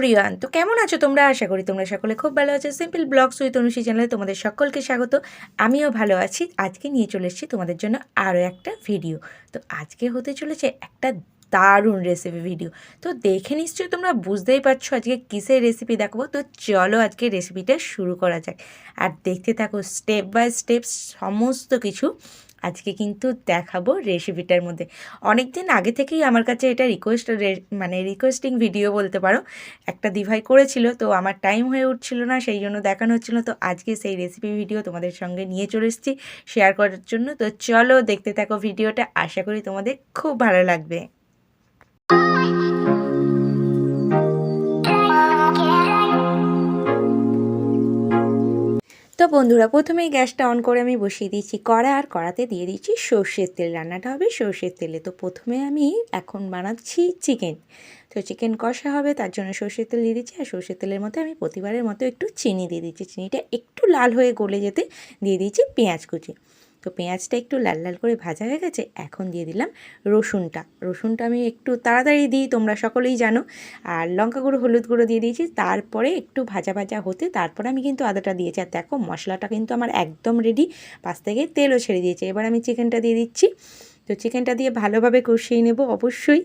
Everyone, তো কেমন আছো তোমরা? আশা করি তোমরা সকলে খুব ভালো আছো। সিম্পল ব্লগস উইথ অনুষী চ্যানেলে তোমাদের সকলকে স্বাগত। আমিও ভালো আছি। আজকে নিয়ে চলে এসেছি তোমাদের জন্য আরও একটা ভিডিও। তো আজকে হতে চলেছে একটা দারুণ রেসিপি ভিডিও। তো দেখে নিশ্চয়ই তোমরা বুঝতেই পারছো আজকে কিসের রেসিপি দেখাবো। তো চলো আজকে রেসিপিটা শুরু করা যাক, আর দেখতে থাকো স্টেপ বাই স্টেপ সমস্ত কিছু আজকে কিন্তু দেখাবো রেসিপিটার মধ্যে। অনেক দিন আগে থেকেই আমার কাছে এটা রিকোয়েস্টিং ভিডিও বলতে পারো, একটা দিভাই করেছিল, তো আমার টাইম হয়ে উঠছিল না, সেই জন্য দেখানো হচ্ছিল। তো আজকে সেই রেসিপি ভিডিও তোমাদের সঙ্গে নিয়ে চলে এসেছি শেয়ার করার জন্য। তো চলো দেখতে থাকো ভিডিওটা, আশা করি তোমাদের খুব ভালো লাগবে। তো বন্ধুরা, প্রথমেই গ্যাসটা অন করে আমি বসিয়ে দিয়েছি কড়া, আর কড়াতে দিয়ে দিচ্ছি সর্ষের তেল। রান্নাটা হবে সর্ষের তেলে। তো প্রথমে আমি এখন বানাচ্ছি চিকেন। তো চিকেন কষা হবে, তার জন্য সর্ষের তেল দিয়ে দিচ্ছি। আর সর্ষের তেলের মধ্যে আমি প্রতিবারের মতো একটু চিনি দিয়ে দিচ্ছি। চিনিটা একটু লাল হয়ে গলে যেতে দিয়ে দিচ্ছি পেঁয়াজ কুচি। তো পেঁয়াজটা একটু লাল লাল করে ভাজা হয়ে গেছে, এখন দিয়ে দিলাম রসুনটা আমি একটু তাড়াতাড়ি দিই, তোমরা সকলেই জানো। আর লঙ্কা গুঁড়ো, হলুদ গুঁড়ো দিয়ে দিয়েছি। তারপরে একটু ভাজা ভাজা হতে তারপরে আমি কিন্তু আদাটা দিয়েছি। আর দেখো মশলাটা কিন্তু আমার একদম রেডি, পাশ থেকে তেলও ছেড়ে দিয়েছে। এবার আমি চিকেনটা দিয়ে দিচ্ছি। তো চিকেনটা দিয়ে ভালোভাবে কষিয়ে নেব, অবশ্যই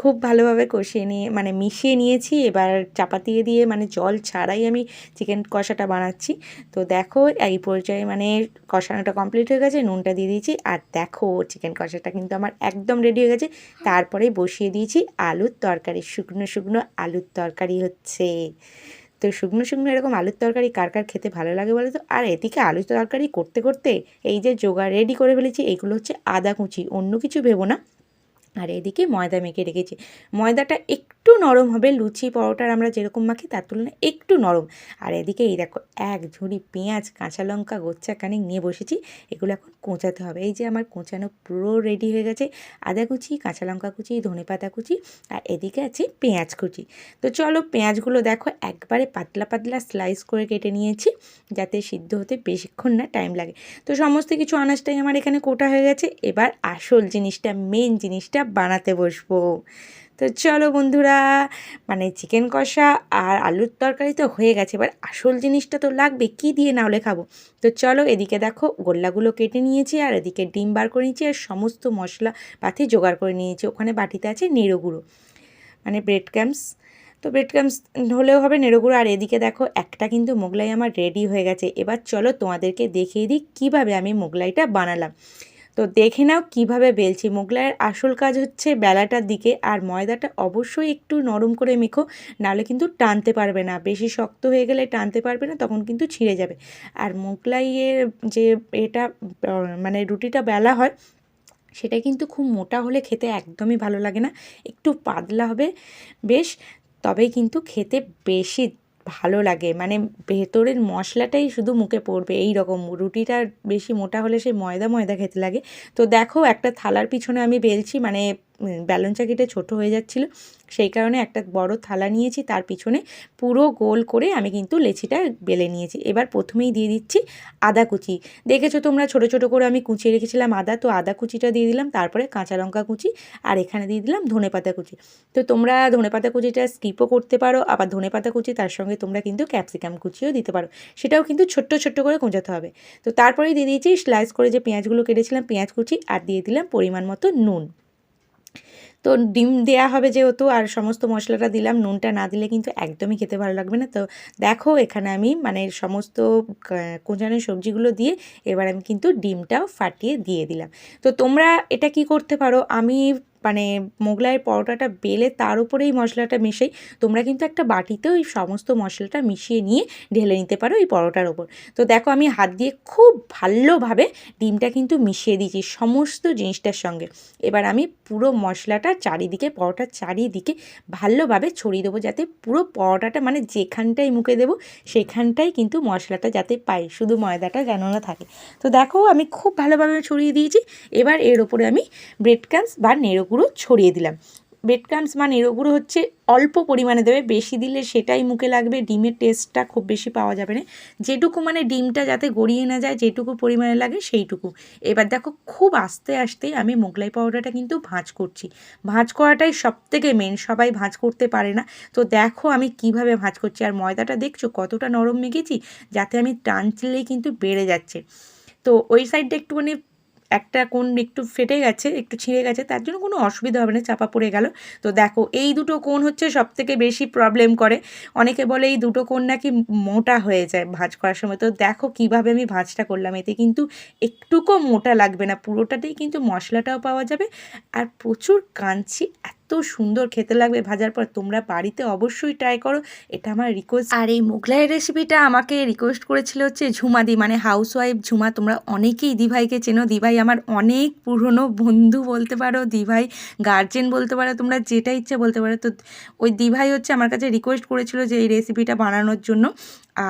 খুব ভালোভাবে কষিয়ে নিয়ে মিশিয়ে নিয়েছি। এবার চাপাতি দিয়ে জল ছাড়াই আমি চিকেন কষাটা বানাচ্ছি। তো দেখো এই পর্যায়ে কষানোটা কমপ্লিট হয়ে গেছে, নুনটা দিয়ে দিয়েছি। আর দেখো চিকেন কষাটা কিন্তু আমার একদম রেডি হয়ে গেছে। তারপরে বসিয়ে দিয়েছি আলুর তরকারি, শুকনো শুকনো আলুর তরকারি হচ্ছে। তো শুকনো শুকনো এরকম আলুর তরকারি কার কার খেতে ভালো লাগে বলে তো। আর এদিকে আলুর তরকারি করতে করতে এই যে জোগাড় রেডি করে ফেলেছি, এগুলো হচ্ছে আদা কুচি, অন্য কিছু ভেবো না। আর এদিকে ময়দা মেখে রেখেছি। ময়দাটা একটু নরম হবে, লুচি পরোটার আমরা যেরকম মাখি তার তুলনায় একটু নরম। আর এদিকে এই দেখো এক ঝুড়ি পেঁয়াজ, কাঁচা লঙ্কা গোচ্ছাখানিক নিয়ে বসেছি। এগুলো এখন কোঁচাতে হবে। এই যে আমার কোঁচানো পুরো রেডি হয়ে গেছে। আদা কুচি, কাঁচা লঙ্কা কুচি, ধনেপাতা কুচি, আর এদিকে আছে পেঁয়াজ কুচি। তো চলো পেঁয়াজগুলো দেখো একবারে পাতলা পাতলা স্লাইস করে কেটে নিয়েছি, যাতে সিদ্ধ হতে বেশিক্ষণ না টাইম লাগে। তো সমস্ত কিছু আনাজটাই আমার এখানে কোটা হয়ে গেছে। এবার আসল জিনিসটা, মেন জিনিসটা বানাতে বসবো। তো চলো বন্ধুরা, চিকেন কষা আর আলুর তরকারি তো হয়ে গেছে, এবার আসল জিনিসটা তো লাগবে, কি দিয়ে না হলে খাবো। তো চলো এদিকে দেখো গোল্লাগুলো কেটে নিয়েছি, আর এদিকে ডিম বার করে নিয়েছি, আর সমস্ত মশলা পাতি জোগাড় করে নিয়েছি। ওখানে বাটিতে আছে নেড়ো গুঁড়ো, ব্রেড ক্রাম্বস। তো ব্রেড ক্রাম্বস হলেও হবে, নেড়ো গুঁড়ো। আর এদিকে দেখো একটা কিন্তু মোগলাই আমার রেডি হয়ে গেছে। এবার চলো তোমাদেরকে দেখিয়ে দিই কীভাবে আমি মোগলাইটা বানালাম। তো দেখে নাও কিভাবে বেলছি। মোগলাইয়ের আসল কাজ হচ্ছে বেলাটার দিকে, আর ময়দাটা অবশ্যই একটু নরম করে মেখো, নাহলে কিন্তু টানতে পারবে না। বেশি শক্ত হয়ে গেলে টানতে পারবে না, তখন কিন্তু ছিঁড়ে যাবে। আর মোগলাইয়ের যে এটা রুটিটা বেলা হয়, সেটা কিন্তু খুব মোটা হলে খেতে একদমই ভালো লাগে না, একটু পাতলা হবে বেশ, তবেই কিন্তু খেতে বেশি ভালো লাগে। ভেতরের মশলাটাই শুধু মুখে পড়বে, এই রকম। রুটিটা বেশি মোটা হলে সেই ময়দা ময়দা খেতে লাগে। তো দেখো একটা থালার পিছনে আমি বেলছি, ব্যালন চাকিটা ছোটো হয়ে যাচ্ছিলো, সেই কারণে একটা বড় থালা নিয়েছি, তার পিছনে পুরো গোল করে আমি কিন্তু লেচিটা বেলে নিয়েছি। এবার প্রথমেই দিয়ে দিচ্ছি আদা কুচি। দেখেছো তোমরা ছোটো ছোটো করে আমি কুচিয়ে রেখেছিলাম আদা, তো আদা কুচিটা দিয়ে দিলাম। তারপরে কাঁচা লঙ্কা কুচি, আর এখানে দিয়ে দিলাম ধনেপাতা কুচি। তো তোমরা ধনেপাতা কুচিটা স্কিপও করতে পারো, আবার ধনেপাতা কুচি তার সঙ্গে তোমরা কিন্তু ক্যাপসিকাম কুচিও দিতে পারো, সেটাও কিন্তু ছোট্ট ছোট্ট করে কোঁচাতে হবে। তো তারপরেই দিয়ে দিয়েছি স্লাইস করে যে পেঁয়াজগুলো কেটেছিলাম, পেঁয়াজ কুচি, আর দিয়ে দিলাম পরিমাণ মতো নুন। তো ডিম দেয়া হবে যেহেতু, আর সমস্ত মশলাটা দিলাম, নুনটা না দিলে কিন্তু একদমই খেতে ভালো লাগবে না। তো দেখো এখানে আমি সমস্ত কোঁচানো সবজিগুলো দিয়ে এবার আমি কিন্তু ডিমটাও ফাটিয়ে দিয়ে দিলাম। তো তোমরা এটা কি করতে পারো, আমি মোগলাইয়ের পরোটাটা বেলে তার উপরে এই মশলাটা মিশাই, তোমরা কিন্তু একটা বাটিতেও এই সমস্ত মশলাটা মিশিয়ে নিয়ে ঢেলে নিতে পারো এই পরোটার ওপর। তো দেখো আমি হাত দিয়ে খুব ভালোভাবে ডিমটা কিন্তু মিশিয়ে দিয়েছি সমস্ত জিনিসটার সঙ্গে। এবার আমি পুরো মশলাটা চারিদিকে, পরোটার চারিদিকে ভালোভাবে ছড়িয়ে দেবো, যাতে পুরো পরোটাটা যেখানটায় মুখে দেবো সেখানটাই কিন্তু মশলাটা যাতে পাই, শুধু ময়দাটা যেন না থাকে। তো দেখো আমি খুব ভালোভাবে ছড়িয়ে দিয়েছি। এবার এর ওপরে আমি ব্রেড ক্রাম্বস বা নেড়ো গুঁড়ো ছড়িয়ে দিলাম। ব্রেড ক্রাম্বস মানে ওগুলো হচ্ছে অল্প পরিমাণে দেবে, বেশি দিলে সেটাই মুখে লাগবে, ডিমের টেস্টটা খুব বেশি পাওয়া যাবে না। যেটুকু মানে ডিমটা যাতে গড়িয়ে না যায়, যেটুকু পরিমাণে লাগে সেইটুকু। এবার দেখো খুব আস্তে আস্তে আমি মোগলাই পাউডারটা কিন্তু ভাঁজ করছি। ভাঁজ করাটাই সবথেকে মেন, সবাই ভাঁজ করতে পারে না। তো দেখো আমি কিভাবে ভাঁজ করছি, আর ময়দাটা দেখছো কতটা নরম মেখেছি, যাতে আমি টানলেই কিন্তু বেড়ে যাচ্ছে। তো ওই সাইডটা একটুখানি একটা কোণ একটু ফেটে গেছে, একটু ছিঁড়ে গেছে, তার জন্য কোনো অসুবিধা হবে না, চাপা পড়ে গেল। তো দেখো এই দুটো কোণ হচ্ছে সবথেকে বেশি প্রবলেম করে। অনেকে বলে এই দুটো কোণ নাকি মোটা হয়ে যায় ভাঁজ করার সময়। তো দেখো কিভাবে আমি ভাঁজটা করলাম, এতে কিন্তু একটুকু মোটা লাগবে না, পুরোটাতেই কিন্তু মশলাটাও পাওয়া যাবে আর প্রচুর কাঞ্চি, এত সুন্দর খেতে লাগবে ভাজার পর। তোমরা বাড়িতে অবশ্যই ট্রাই করো, এটা আমার রিকোয়েস্ট। আর এই মোগলাই রেসিপিটা আমাকে রিকোয়েস্ট করেছিল হচ্ছে ঝুমাদি, মানে হাউসওয়াইফ ঝুমা। তোমরা অনেকেই দিভাইকে চেনো, দিভাই আমার অনেক পুরনো বন্ধু বলতে পারো, দিভাই গার্জেন বলতে পারো, তোমরা যেটা ইচ্ছে বলতে পারো। তো ওই দিভাই হচ্ছে আমার কাছে রিকোয়েস্ট করেছিল যে এই রেসিপিটা বানানোর জন্য।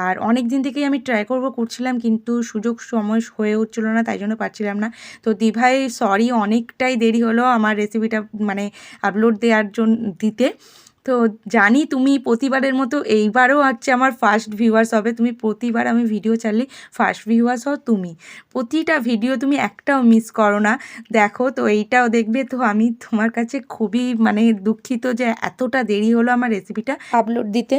আর অনেক দিন থেকেই আমি ট্রাই করছিলাম, কিন্তু সুযোগ সময় হয়ে উঠছিল না, তাই জন্য পারছিলাম না। তো দিভাই সরি, অনেকটাই দেরি হলো আমার রেসিপিটা মানে আপলোড দেওয়ার জন্য দিতে। তো জানি তুমি প্রতিবারের মতো এইবারও হচ্ছে আমার ফার্স্ট ভিউয়ার্স হবে, তুমি প্রতিবার আমি ভিডিও চাললে ফার্স্ট ভিউয়ার্স হও তুমি, প্রতিটা ভিডিও তুমি একটাও মিস করো না। দেখো তো এইটাও দেখবে। তো আমি তোমার কাছে খুবই মানে দুঃখিত যে এতটা দেরি হলো আমার রেসিপিটা আপলোড দিতে।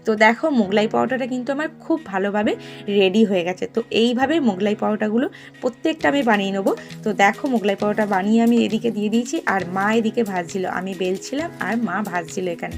তো দেখো মোগলাই পাউডারটা কিন্তু আমার খুব ভালোভাবে রেডি হয়ে গেছে। তো এইভাবে মোগলাই পাউডারগুলো প্রত্যেকটা আমি বানিয়ে নেবো। তো দেখো মোগলাই পাউডার বানিয়ে আমি এদিকে দিয়ে দিয়েছি, আর মা এদিকে ভাজছিল, আমি বেলছিলাম আর মা ভাজছিল এখানে।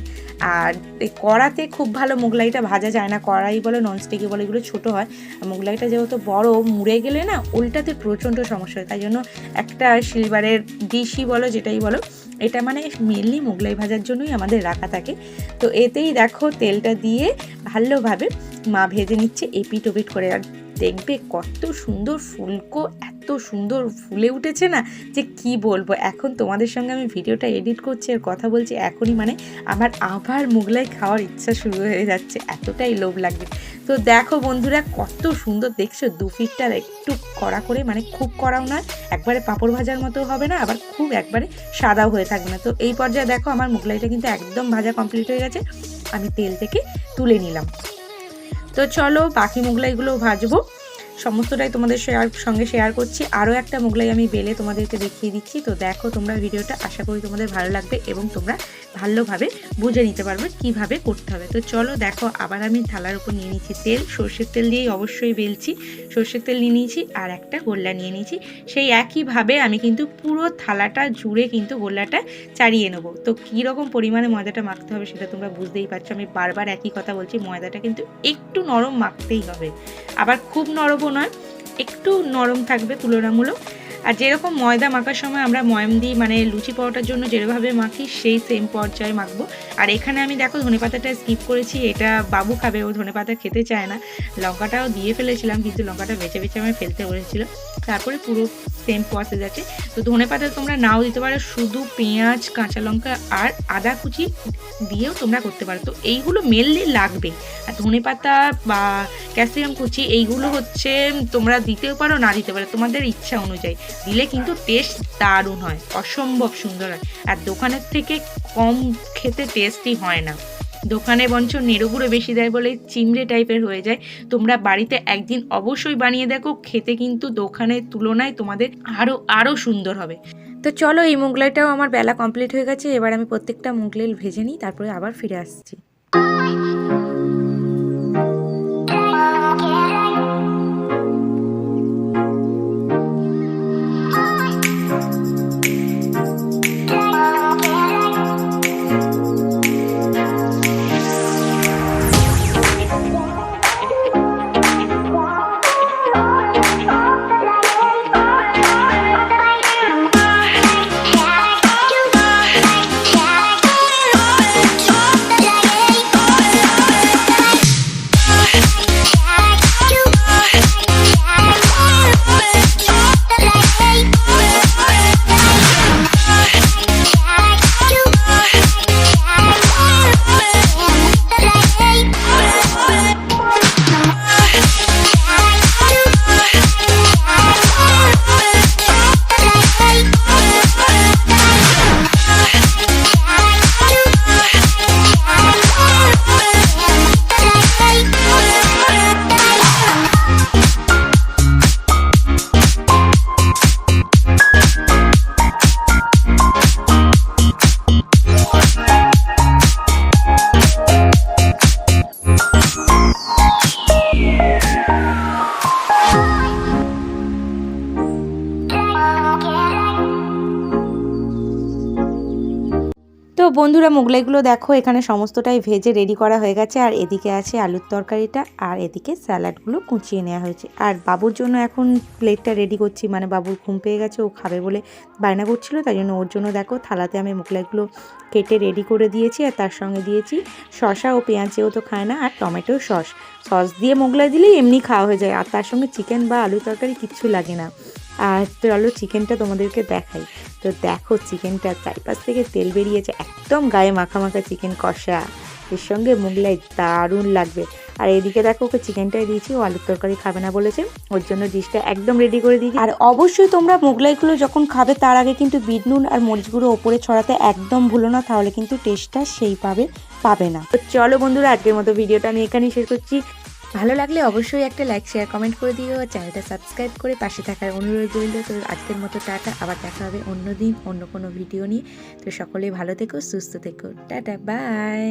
আর এই কড়াতে খুব ভালো মোগলাইটা ভাজা যায় না, কড়াই বলো ননস্টিকি বলো এগুলো ছোটো হয়, মোগলাইটা যেহেতু বড় মুড়ে গেলে না উল্টাতে প্রচণ্ড সমস্যা হয়, তাই জন্য একটা সিলভারের ডিশই বলো যেটাই বলো, এটা মানে মেনলি মোগলাই ভাজার জন্যই আমাদের রাখা থাকে। তো এতেই দেখো তেলটা দিয়ে ভালোভাবে মা ভেজে নিচ্ছে এপিট ওপিট করে। আর দেখবে কত সুন্দর ফুলকো, এত সুন্দর ফুলে উঠেছে না যে কি বলবো। এখন তোমাদের সঙ্গে আমি ভিডিওটা এডিট করছি আর কথা বলছি, এখনই মানে আমার আবার মোগলাই খাওয়ার ইচ্ছা শুরু হয়ে যাচ্ছে, এতটাই লোভ লাগবে। তো দেখো বন্ধুরা কত সুন্দর দেখছো, 2 ফিটটা একটু কড়া করে, মানে খুব কড়াও নয়, একবারে পাঁপড় ভাজার মতো হবে না, আবার খুব একবারে সাদাও হয়ে থাকবে না। তো এই পর্যায়ে দেখো আমার মোগলাইটা কিন্তু একদম ভাজা কমপ্লিট হয়ে গেছে, আমি তেল থেকে তুলে নিলাম। তো চলো বাকি মোগলাইগুলো ভাজবো, সমস্তটাই তোমাদের সঙ্গে শেয়ার করছি। আরও একটা মোগলাই আমি বেলে তোমাদেরকে দেখিয়ে দিচ্ছি। তো দেখো তোমরা ভিডিওটা, আশা করি তোমাদের ভালো লাগবে এবং তোমরা ভালোভাবে বুঝে নিতে পারবে কিভাবে করতে হবে। তো চলো দেখো আবার আমি থালার উপর নিয়ে নিয়েছি তেল, সর্ষের তেল দিয়েই অবশ্যই বেলছি, সর্ষের তেল নিয়ে নিয়েছি আর একটা গোল্লা নিয়ে নিয়েছি। সেই একইভাবে আমি কিন্তু পুরো থালাটা জুড়ে কিন্তু গোল্লাটা চাড়িয়ে নেবো। তো কীরকম পরিমাণে ময়দাটা মাখতে হবে সেটা তোমরা বুঝতেই পারছো, আমি বারবার একই কথা বলছি, ময়দাটা কিন্তু একটু নরম মাখতেই হবে, আবার খুব নরমও নয়, একটু নরম থাকবে তুলনামূলক। আর যেরকম ময়দা মাখার সময় আমরা ময়াম দিই, মানে লুচি পরোটার জন্য যেভাবে মাখি সেই সেম পর্যায়ে মাখবো। আর এখানে আমি দেখো ধনেপাতাটা স্কিপ করেছি, এটা বাবু খাবে, ও ধনেপাতা খেতে চায় না। লঙ্কাটাও দিয়ে ফেলেছিলাম, কিন্তু লঙ্কাটা বেছে বেছে আমার ফেলতে বলেছিল। তারপরে পুরো সেম প্রসেস আছে। তো ধনেপাতা তোমরা নাও দিতে পারো, শুধু পেঁয়াজ, কাঁচা লঙ্কা আর আদা কুচি দিয়েও তোমরা করতে পারো। তো এইগুলো মেনলি লাগবে। আর ধনেপাতা বা ক্যাপসিকাম কুচি এইগুলো হচ্ছে তোমরা দিতেও পারো, না দিতে পারো, তোমাদের ইচ্ছা অনুযায়ী দিলে কিন্তু টেস্ট দারুণ হয়, অসম্ভব সুন্দর হয়। আর দোকানের থেকে কম খেতে টেস্টই হয় না, দোকানে বঞ্চ নেড়ো বেশি দেয় বলে চিমড়ে টাইপের হয়ে যায়। তোমরা বাড়িতে একদিন অবশ্যই বানিয়ে দেখো, খেতে কিন্তু দোকানের তুলনায় তোমাদের আরও সুন্দর হবে। তো চলো এই মোগলাইটাও আমার বেলা কমপ্লিট হয়ে গেছে, এবার আমি প্রত্যেকটা মোগলাই ভেজে নিই, তারপরে আবার ফিরে আসছি। তো বন্ধুরা মোগলাইগুলো দেখো এখানে সমস্তটাই ভেজে রেডি করা হয়ে গেছে, আর এদিকে আছে আলুর তরকারিটা, আর এদিকে স্যালাডগুলো কুচিয়ে নেওয়া হয়েছে। আর বাবুর জন্য এখন প্লেটটা রেডি করছি, মানে বাবুর ঘুম পেয়ে গেছে, ও খাবে বলে বায়না করছিল, তাই জন্য ওর জন্য দেখো থালাতে আমি মোগলাইগুলো কেটে রেডি করে দিয়েছি, আর তার সঙ্গে দিয়েছি শসা ও পেঁয়াজ, যেহেতু খায় না, আর টমেটো সস দিয়ে মোগলাই দিলেই এমনি খাওয়া হয়ে যায়, আর তার সঙ্গে চিকেন বা আলুর তরকারি কিচ্ছু লাগে না। আর চলো চিকেনটা তোমাদেরকে দেখাই। তো দেখো চিকেনটা চারিপাশ থেকে তেল বেরিয়েছে, একদম গায়ে মাখা মাখা চিকেন কষা, এর সঙ্গে মোগলাই দারুণ লাগবে। আর এদিকে দেখো ওকে চিকেনটাই দিয়েছি, ও আলুর তরকারি খাবে না বলেছে, ওর জন্য ডিশটা একদম রেডি করে দিয়েছি। আর অবশ্যই তোমরা মোগলাইগুলো যখন খাবে তার আগে কিন্তু বিট নুন আর মরিচ গুঁড়ো ওপরে ছড়াতে একদম ভুলো না, তাহলে কিন্তু টেস্টটা পাবে না। তো চলো বন্ধুরা, আজকের মতো ভিডিওটা আমি এখানেই শেষ করছি। ভালো লাগলে অবশ্যই একটা লাইক শেয়ার কমেন্ট করে দিও, চ্যানেলটা সাবস্ক্রাইব করে পাশে থাকার অনুরোধ রইল। তো আজকের মতো টাটা, আবার দেখা হবে অন্য দিন অন্য কোনো ভিডিও নিয়ে। তো সকলেই ভালো থেকো, সুস্থ থেকো, টাটা, বাই।